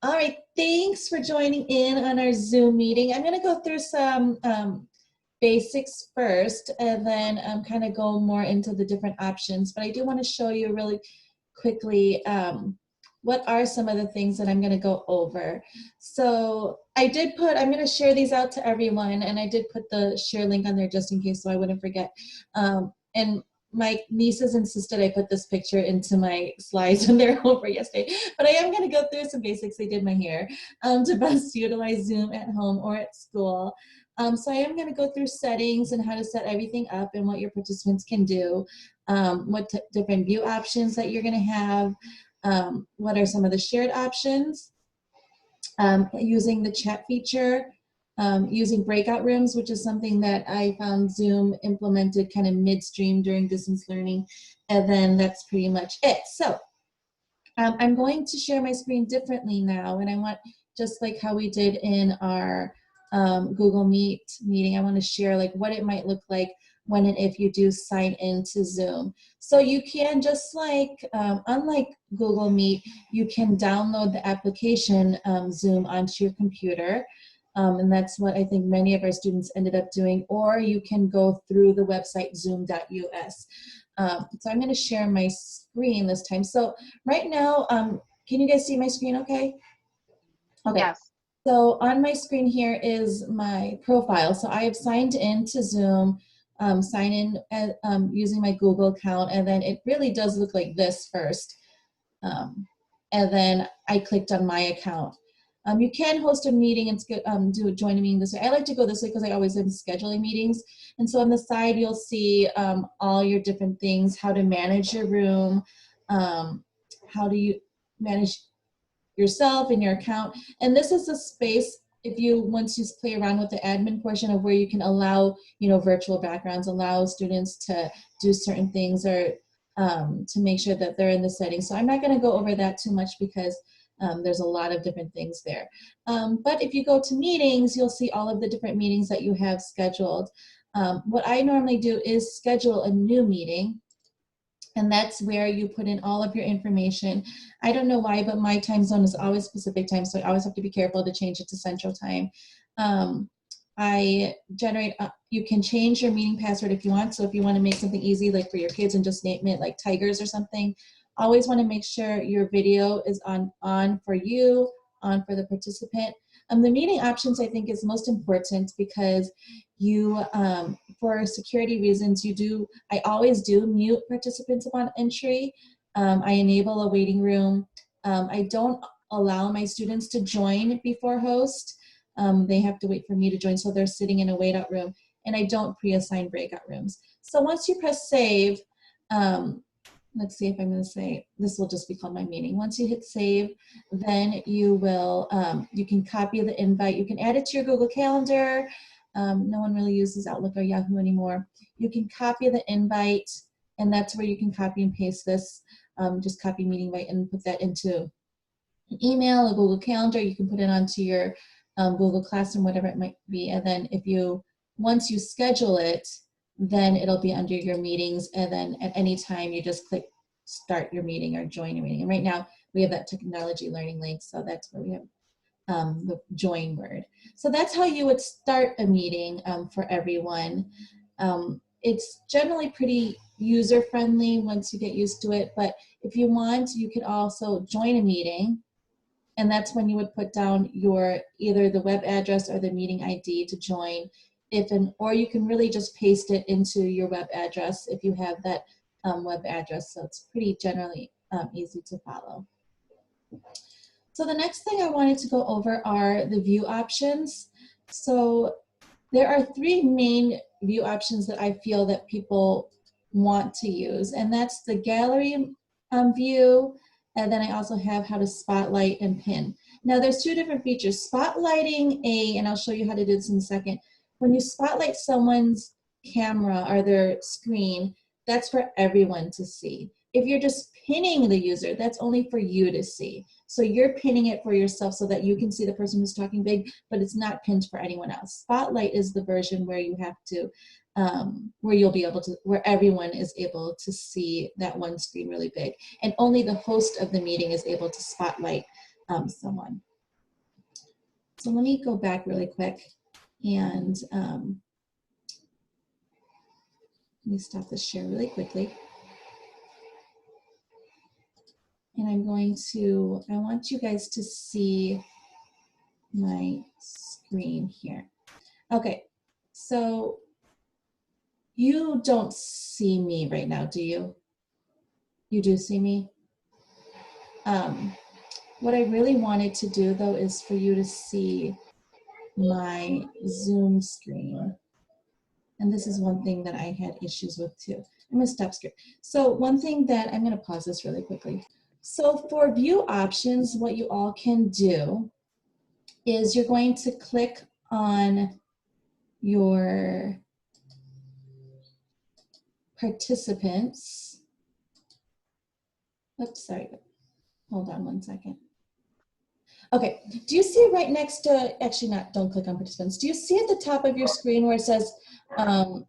All right, thanks for joining in on our Zoom meeting. I'm going to go through some basics first and then kind of go more into the different options. But I do want to show you really quickly what are some of the things that I'm going to go over. So I'm going to share these out to everyone, and I did put the share link on there just in case so I wouldn't forget. And my nieces insisted I put this picture into my slides when they're over yesterday. But I am going to go through some basics. They did my hair to best utilize Zoom at home or at school. So I am going to go through settings and how to set everything up and what your participants can do, what different view options that you're going to have, what are some of the shared options, using the chat feature, using breakout rooms, which is something that I found Zoom implemented kind of midstream during distance learning, and then that's pretty much it. So I'm going to share my screen differently now, and I want, just like how we did in our Google Meet meeting, I want to share like what it might look like when and if you do sign into Zoom. So you can, just like, unlike Google Meet, you can download the application Zoom onto your computer. And that's what I think many of our students ended up doing, or you can go through the website zoom.us. So I'm going to share my screen this time. So right now, can you guys see my screen okay? Okay. Yes. So on my screen here is my profile. So I have signed in to Zoom, sign in using my Google account, and then it really does look like this first. And then I clicked on my account. You can host a meeting and join a meeting this way. I like to go this way because I always am scheduling meetings. And so on the side, you'll see all your different things, how to manage your room, how do you manage yourself and your account. And this is a space, if you, once you play around with the admin portion of where you can allow, virtual backgrounds, allow students to do certain things, or to make sure that they're in the setting. So I'm not going to go over that too much because there's a lot of different things there. But if you go to meetings, you'll see all of the different meetings that you have scheduled. What I normally do is schedule a new meeting, and that's where you put in all of your information. I don't know why, but my time zone is always Pacific time, so I always have to be careful to change it to Central time. You can change your meeting password if you want. So if you want to make something easy, like for your kids, and just name it like Tigers or something, always want to make sure your video is on for you, on for the participant. The meeting options, I think, is most important because you, for security reasons, I always do mute participants upon entry. I enable a waiting room. I don't allow my students to join before host. They have to wait for me to join, so they're sitting in a wait out room, and I don't pre-assign breakout rooms. So once you press save, let's see if I'm going to say, this will just be called my meeting. Once you hit save, then you will, you can copy the invite. You can add it to your Google Calendar. No one really uses Outlook or Yahoo anymore. You can copy the invite, and that's where you can copy and paste this. Just copy meeting invite and put that into an email, a Google Calendar. You can put it onto your Google Classroom, whatever it might be. And then once you schedule it, then it'll be under your meetings, and then at any time you just click start your meeting or join your meeting. And right now we have that technology learning link, so that's where we have the join word. So that's how you would start a meeting for everyone. It's generally pretty user-friendly once you get used to it, but if you want, you could also join a meeting, and that's when you would put down either the web address or the meeting ID to join. Or you can really just paste it into your web address if you have that web address. So it's pretty generally easy to follow. So the next thing I wanted to go over are the view options. So there are three main view options that I feel that people want to use, and that's the gallery view, and then I also have how to spotlight and pin. Now there's two different features. Spotlighting and I'll show you how to do this in a second. When you spotlight someone's camera or their screen, that's for everyone to see. If you're just pinning the user, that's only for you to see. So you're pinning it for yourself so that you can see the person who's talking big, but it's not pinned for anyone else. Spotlight is the version where you have to, where everyone is able to see that one screen really big. And only the host of the meeting is able to spotlight someone. So let me go back really quick and let me stop this share really quickly. And I'm going to, I want you guys to see my screen here. Okay, so you don't see me right now, do you? You do see me? What I really wanted to do though is for you to see my Zoom screen. And this is one thing that I had issues with too. I'm gonna stop screen. So one thing that, I'm gonna pause this really quickly. So for view options, what you all can do is you're going to click on your participants. Oops, sorry, hold on one second. Okay, do you see right next to, actually not, don't click on participants. Do you see at the top of your screen where it says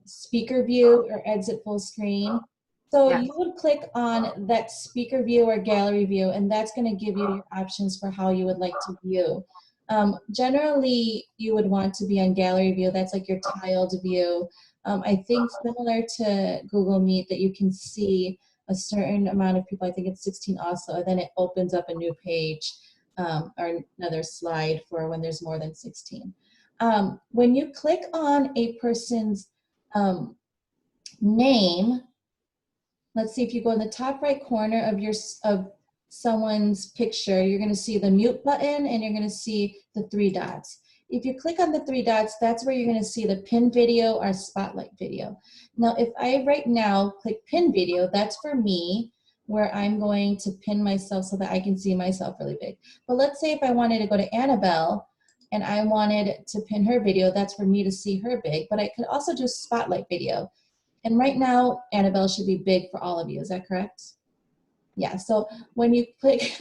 speaker view or exit full screen? So Yes. you would click on that speaker view or gallery view, and that's gonna give you your options for how you would like to view. Generally, you would want to be on gallery view. That's like your tiled view. I think similar to Google Meet that you can see a certain amount of people, I think it's 16 also, and then it opens up a new page. Or another slide for when there's more than 16. When you click on a person's name, let's see if you go in the top right corner of someone's picture, you're gonna see the mute button and you're gonna see the 3 dots. If you click on the 3 dots, that's where you're gonna see the pin video or spotlight video. Now, if I right now click pin video, that's for me, where I'm going to pin myself so that I can see myself really big. But let's say if I wanted to go to Annabelle and I wanted to pin her video, that's for me to see her big, but I could also do spotlight video. And right now, Annabelle should be big for all of you, is that correct? Yeah, so when you click,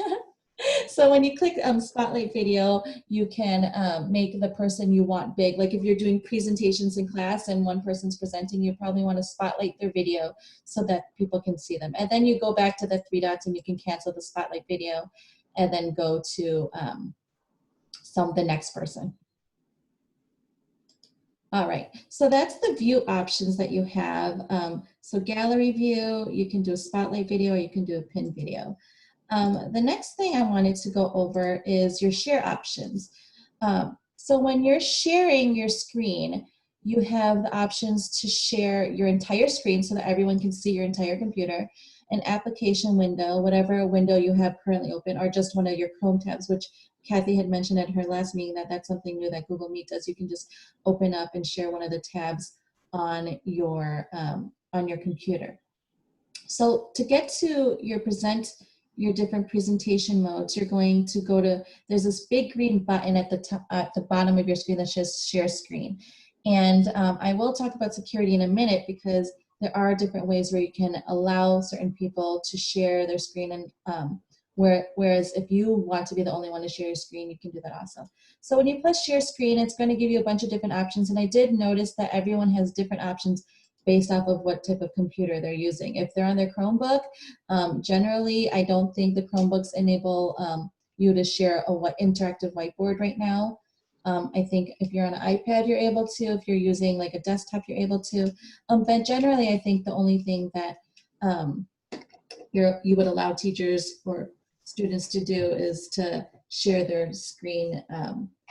spotlight video, you can make the person you want big. Like if you're doing presentations in class and one person's presenting, you probably want to spotlight their video so that people can see them. And then you go back to the 3 dots and you can cancel the spotlight video and then go to the next person. All right, so that's the view options that you have. So gallery view, you can do a spotlight video or you can do a pin video. The next thing I wanted to go over is your share options. So when you're sharing your screen, you have the options to share your entire screen so that everyone can see your entire computer, an application window, whatever window you have currently open, or just one of your Chrome tabs, which Kathy had mentioned at her last meeting that that's something new that Google Meet does. You can just open up and share one of the tabs on your computer. So to get to your different presentation modes, you're going to go to, there's this big green button at the top, at the bottom of your screen that says share screen. And I will talk about security in a minute because there are different ways where you can allow certain people to share their screen, and whereas if you want to be the only one to share your screen, you can do that also. So when you press share screen, it's going to give you a bunch of different options, and I did notice that everyone has different options based off of what type of computer they're using. If they're on their Chromebook, generally I don't think the Chromebooks enable you to share a interactive whiteboard right now. I think if you're on an iPad, you're able to. If you're using like a desktop, you're able to. But generally, I think the only thing that you would allow teachers or students to do is to share their screen,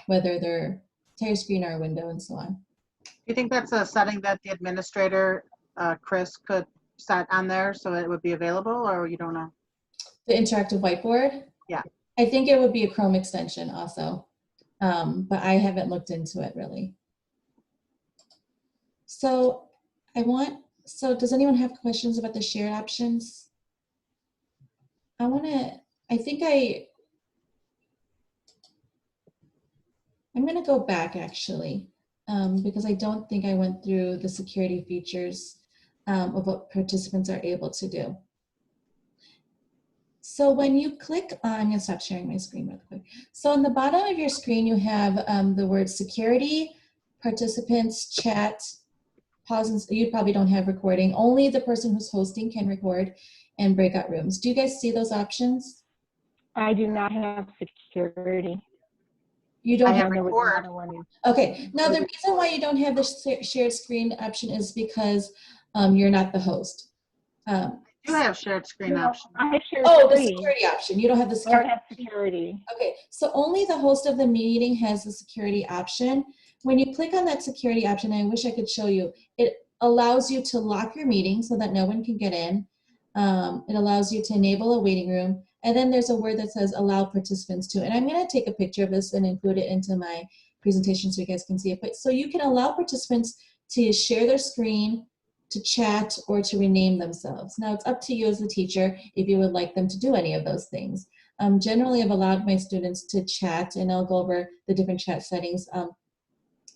whether their entire screen or a window and so on. Do you think that's a setting that the administrator, Chris, could set on there so it would be available, or you don't know? The interactive whiteboard? Yeah. I think it would be a Chrome extension also, but I haven't looked into it really. So does anyone have questions about the shared options? I'm gonna go back actually, because I don't think I went through the security features of what participants are able to do. So when you click on, I'm gonna stop sharing my screen real quick. So on the bottom of your screen, you have the word security, participants, chat, pause, and you probably don't have recording. Only the person who's hosting can record, and breakout rooms. Do you guys see those options? I do not have security. You I don't have, have There was record. another one. okay. Now the reason why you don't have the shared screen option is because you're not the host. You have shared screen No, option. I share Oh, the screen. security option. You don't have the I don't security. have security. Okay, so only the host of the meeting has the security option. When you click on that security option, I wish I could show you, it allows you to lock your meeting so that no one can get in. It allows you to enable a waiting room. And then there's a word that says allow participants to. And I'm gonna take a picture of this and include it into my presentation so you guys can see it. But so you can allow participants to share their screen, to chat, or to rename themselves. Now it's up to you as the teacher if you would like them to do any of those things. Generally, I've allowed my students to chat, and I'll go over the different chat settings.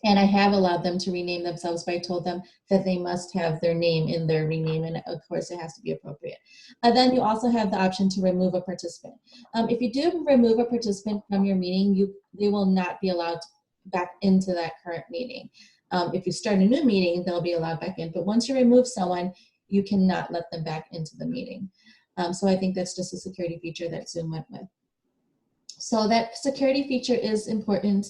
And I have allowed them to rename themselves, but I told them that they must have their name in their rename, and of course it has to be appropriate. And then you also have the option to remove a participant. If you do remove a participant from your meeting, they will not be allowed back into that current meeting. If you start a new meeting, they'll be allowed back in, but once you remove someone, you cannot let them back into the meeting. So I think that's just a security feature that Zoom went with. So that security feature is important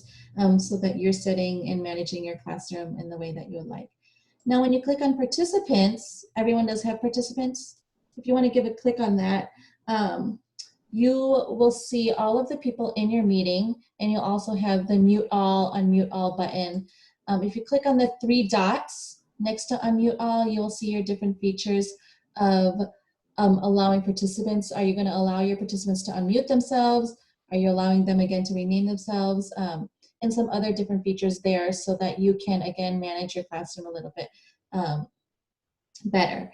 so that you're sitting and managing your classroom in the way that you would like. Now, when you click on participants, everyone does have participants. If you want to give a click on that, you will see all of the people in your meeting, and you'll also have the mute all, unmute all button. If you click on the 3 dots next to unmute all, you'll see your different features of allowing participants. Are you going to allow your participants to unmute themselves? Are you allowing them again to rename themselves? And some other different features there so that you can again manage your classroom a little bit better.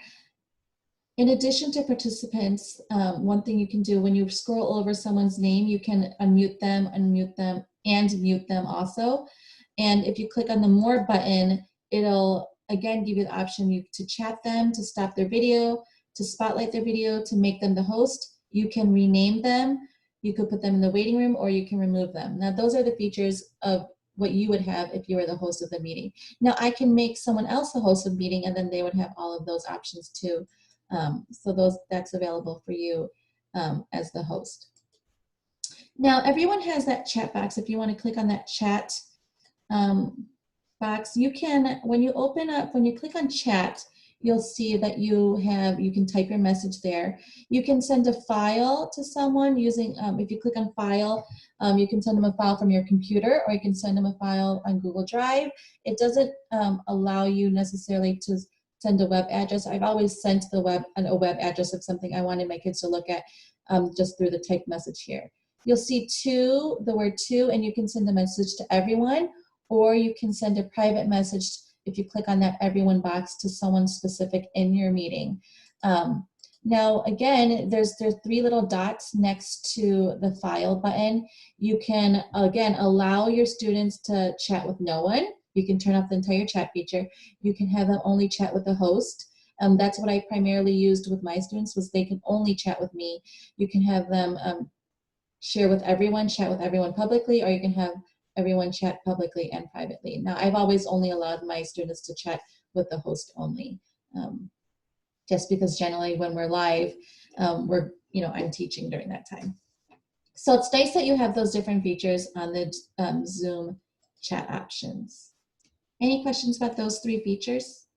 In addition to participants, one thing you can do when you scroll over someone's name, you can unmute them, and mute them also. And if you click on the more button, it'll again give you the option to chat them, to stop their video, to spotlight their video, to make them the host. You can rename them. You could put them in the waiting room, or you can remove them. Now, those are the features of what you would have if you were the host of the meeting. Now, I can make someone else the host of the meeting, and then they would have all of those options too. So that's available for you as the host. Now, everyone has that chat box. If you want to click on that chat box, you can, when you click on chat, you'll see that you can type your message there. You can send a file to someone using, if you click on file, you can send them a file from your computer, or you can send them a file on Google Drive. It doesn't allow you necessarily to send a web address. I've always sent a web address of something I wanted my kids to look at just through the typed message here. You'll see the word to, and you can send a message to everyone, or you can send a private message if you click on that everyone box to someone specific in your meeting. Now, again, there's 3 little dots next to the file button. You can, again, allow your students to chat with no one. You can turn off the entire chat feature. You can have them only chat with the host. That's what I primarily used with my students, was they can only chat with me. You can have them chat with everyone publicly, or you can have everyone chat publicly and privately. Now, I've always only allowed my students to chat with the host only, just because generally when we're live, I'm teaching during that time. So it's nice that you have those different features on the Zoom chat options. Any questions about those 3 features?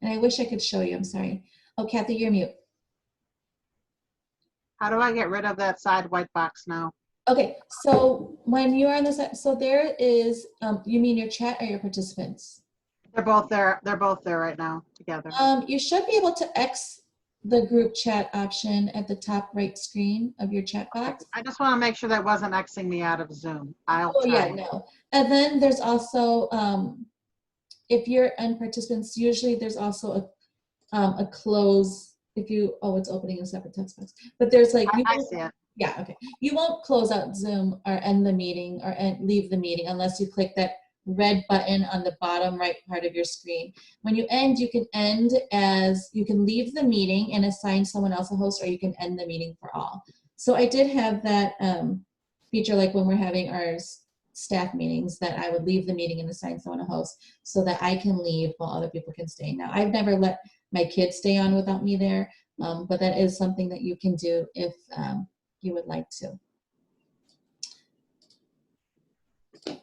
And I wish I could show you, I'm sorry. Oh, Kathy, you're mute. How do I get rid of that side white box now? Okay, so when you're on the side, so there is, you mean your chat or your participants? They're both there. They're both there right now together. You should be able to X the group chat option at the top right screen of your chat box. I just want to make sure that wasn't Xing me out of Zoom. I'll Oh try. yeah, no. And then there's also, if you're in participants, usually there's also a close, it's opening a separate text box. But there's like, I see it. yeah, okay. You won't close out Zoom or end the meeting or leave the meeting unless you click that red button on the bottom right part of your screen. When you end, you can leave the meeting and assign someone else a host, or you can end the meeting for all. So I did have that feature, like when we're having our staff meetings, that I would leave the meeting and assign someone a host so that I can leave while other people can stay. Now, I've never let my kids stay on without me there, but that is something that you can do if you would like to.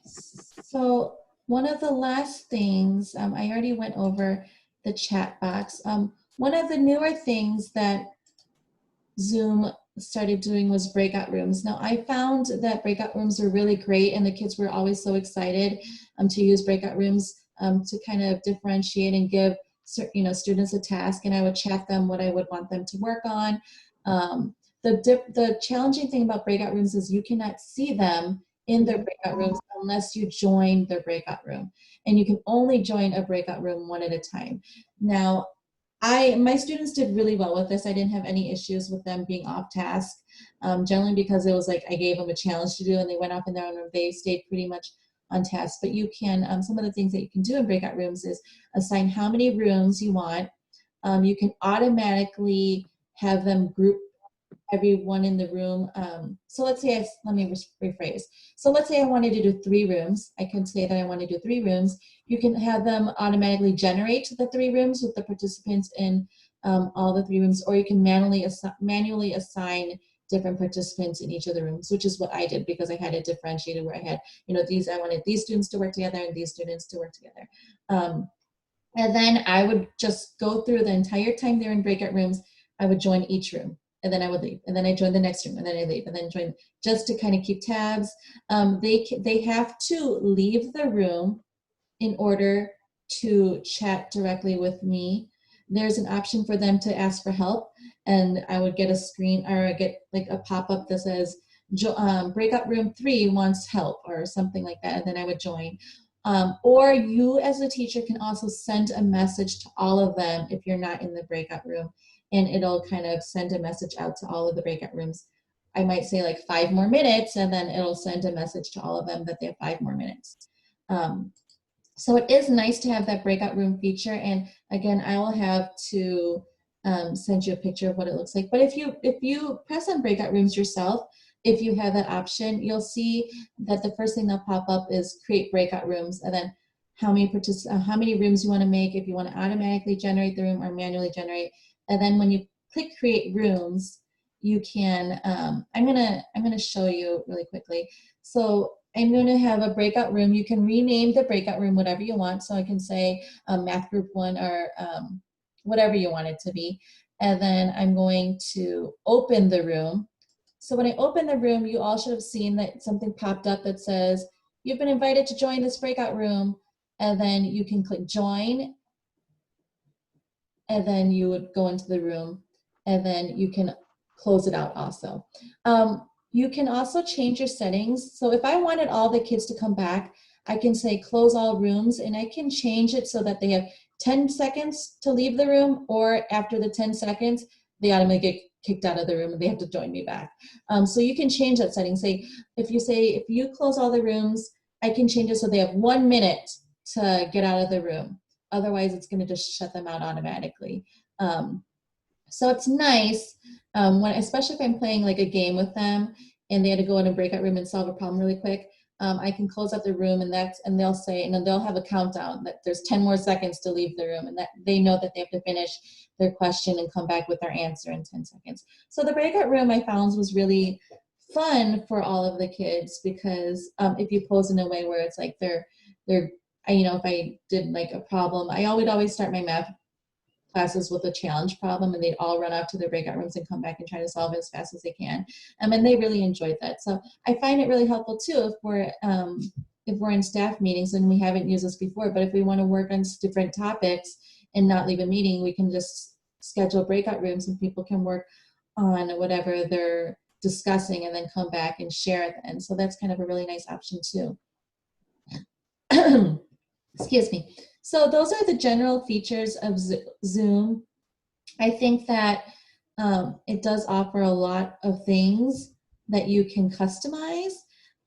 So one of the last things, I already went over the chat box. One of the newer things that Zoom started doing was breakout rooms. Now I found that breakout rooms were really great and the kids were always so excited to use breakout rooms to kind of differentiate and give students a task, and I would chat them what I would want them to work on. The challenging thing about breakout rooms is you cannot see them in their breakout rooms unless you join their breakout room, and you can only join a breakout room one at a time. Now my students did really well with this. I didn't have any issues with them being off task, generally because it was like I gave them a challenge to do and they went off in their own room. They stayed pretty much on task. But you can, some of the things that you can do in breakout rooms is assign how many rooms you want. You can automatically have them group everyone in the room. So let's say, let me rephrase. So let's say I wanted to do 3 rooms. I can say that I want to do 3 rooms. You can have them automatically generate the 3 rooms with the participants in all the 3 rooms, or you can manually assign different participants in each of the rooms, which is what I did because I had it differentiated where I had, I wanted these students to work together and these students to work together. And then I would just go through the entire time they're in breakout rooms. I would join each room and then I would leave, and then I join the next room, and then I leave, and then join, just to kind of keep tabs. They have to leave the room in order to chat directly with me. There's an option for them to ask for help, and I would get a screen, or I get like a pop-up that says breakout room 3 wants help or something like that, and then I would join. Or you as a teacher can also send a message to all of them if you're not in the breakout room, and it'll kind of send a message out to all of the breakout rooms. I might say like 5 more minutes, and then it'll send a message to all of them that they have 5 more minutes. So it is nice to have that breakout room feature, and again, I will have to send you a picture of what it looks like. But if you press on breakout rooms yourself, if you have that option, you'll see that the first thing that'll pop up is create breakout rooms, and then how many rooms you want to make, if you want to automatically generate the room or manually generate. And then when you click create rooms, you can, I'm gonna show you really quickly. So I'm going to have a breakout room. You can rename the breakout room whatever you want. So I can say math group 1 or whatever you want it to be. And then I'm going to open the room. So when I open the room, you all should have seen that something popped up that says, you've been invited to join this breakout room. And then you can click join. And then you would go into the room. And then you can close it out also. You can also change your settings. So if I wanted all the kids to come back, I can say close all rooms, and I can change it so that they have 10 seconds to leave the room, or after the 10 seconds, they automatically get kicked out of the room and they have to join me back. So you can change that setting. If you close all the rooms, I can change it so they have 1 minute to get out of the room. Otherwise, it's gonna just shut them out automatically. So it's nice, especially if I'm playing like a game with them and they had to go in a breakout room and solve a problem really quick. I can close out the room, and they'll say, and then they'll have a countdown that there's 10 more seconds to leave the room, and that they know that they have to finish their question and come back with their answer in 10 seconds. So the breakout room I found was really fun for all of the kids, because if you pose in a way where it's like if I did like a problem, I would always start my math classes with a challenge problem, and they'd all run out to their breakout rooms and come back and try to solve it as fast as they can. And they really enjoyed that. So I find it really helpful too if we're in staff meetings and we haven't used this before, but if we want to work on different topics and not leave a meeting, we can just schedule breakout rooms and people can work on whatever they're discussing and then come back and share it. And so that's kind of a really nice option too. Excuse me. So those are the general features of Zoom. I think that it does offer a lot of things that you can customize,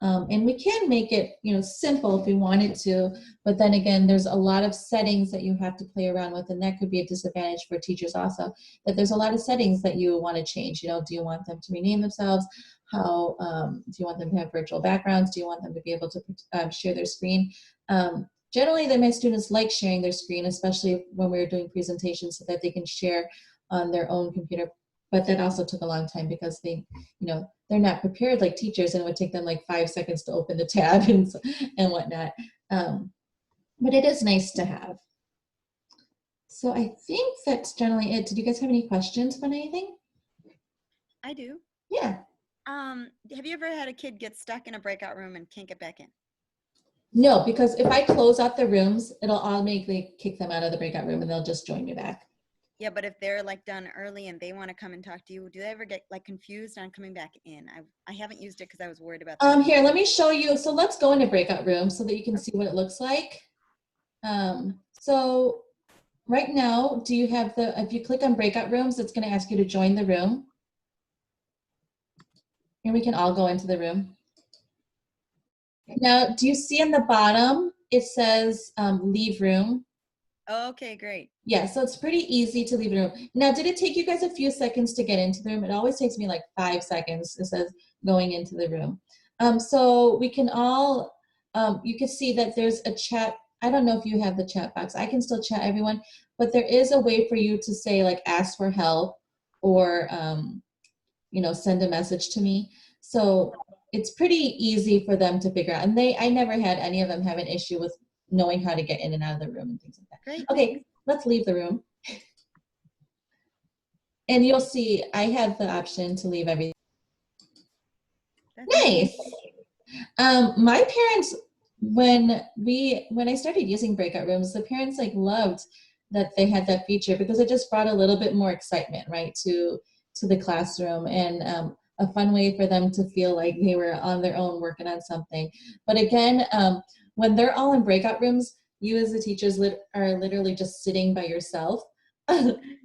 and we can make it simple if we wanted to, but then again, there's a lot of settings that you have to play around with, and that could be a disadvantage for teachers also, that there's a lot of settings that you want to change. Do you want them to rename themselves? Do you want them to have virtual backgrounds? Do you want them to be able to share their screen? Generally, my students like sharing their screen, especially when we're doing presentations, so that they can share on their own computer. but that also took a long time because they're not prepared like teachers, and it would take them like 5 seconds to open the tab and whatnot. But it is nice to have. So I think that's generally it. Did you guys have any questions about anything? I do. Yeah. Have you ever had a kid get stuck in a breakout room and can't get back in? No, because if I close out the rooms, it'll automatically kick them out of the breakout room and they'll just join me back. Yeah, but if they're like done early and they want to come and talk to you, do they ever get like confused on coming back in? I haven't used it because I was worried about that. Here, let me show you. So let's go into breakout rooms so that you can see what it looks like. So right now, do you have if you click on breakout rooms, it's going to ask you to join the room. And we can all go into the room. Now, do you see in the bottom, it says leave room? Oh, okay, great. Yeah, so it's pretty easy to leave the room. Now, did it take you guys a few seconds to get into the room? It always takes me like 5 seconds. It says going into the room. So we can all, you can see that there's a chat. I don't know if you have the chat box. I can still chat everyone, but there is a way for you to say like ask for help or, send a message to me. So it's pretty easy for them to figure out. And I never had any of them have an issue with knowing how to get in and out of the room and things like that. Great. Okay, Thanks. let's leave the room. And you'll see I have the option to leave everything. Nice. My parents, when I started using breakout rooms, the parents like loved that they had that feature because it just brought a little bit more excitement, right, to the classroom, and a fun way for them to feel like they were on their own working on something. But again, when they're all in breakout rooms, you as the teachers are literally just sitting by yourself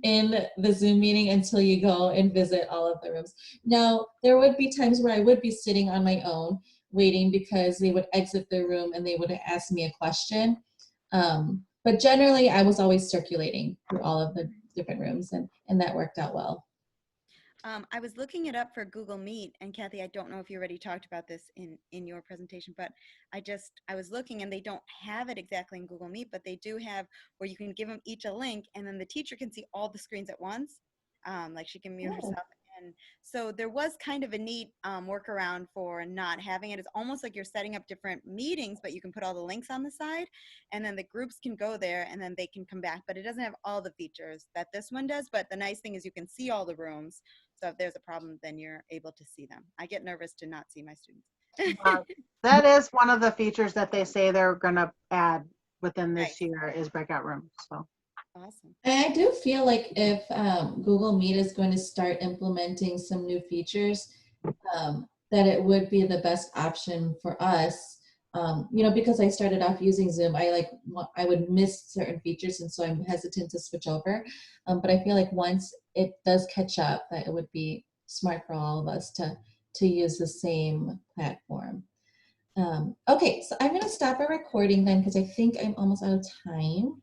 in the Zoom meeting until you go and visit all of the rooms. Now, there would be times where I would be sitting on my own waiting because they would exit the room and they would ask me a question. But generally, I was always circulating through all of the different rooms, and that worked out well. I was looking it up for Google Meet, and Kathy, I don't know if you already talked about this in your presentation, but I was looking and they don't have it exactly in Google Meet, but they do have where you can give them each a link and then the teacher can see all the screens at once. Like she can mute herself. And so there was kind of a neat workaround for not having it. It's almost like you're setting up different meetings, but you can put all the links on the side and then the groups can go there and then they can come back, but it doesn't have all the features that this one does. But the nice thing is you can see all the rooms. So if there's a problem, then you're able to see them. I get nervous to not see my students. That is one of the features that they say they're going to add within this Nice. year is breakout rooms. So Awesome. And I do feel like if Google Meet is going to start implementing some new features, that it would be the best option for us. Because I started off using Zoom, I would miss certain features, and so I'm hesitant to switch over. But I feel like once it does catch up, that it would be smart for all of us to use the same platform. Okay, so I'm going to stop our recording then because I think I'm almost out of time.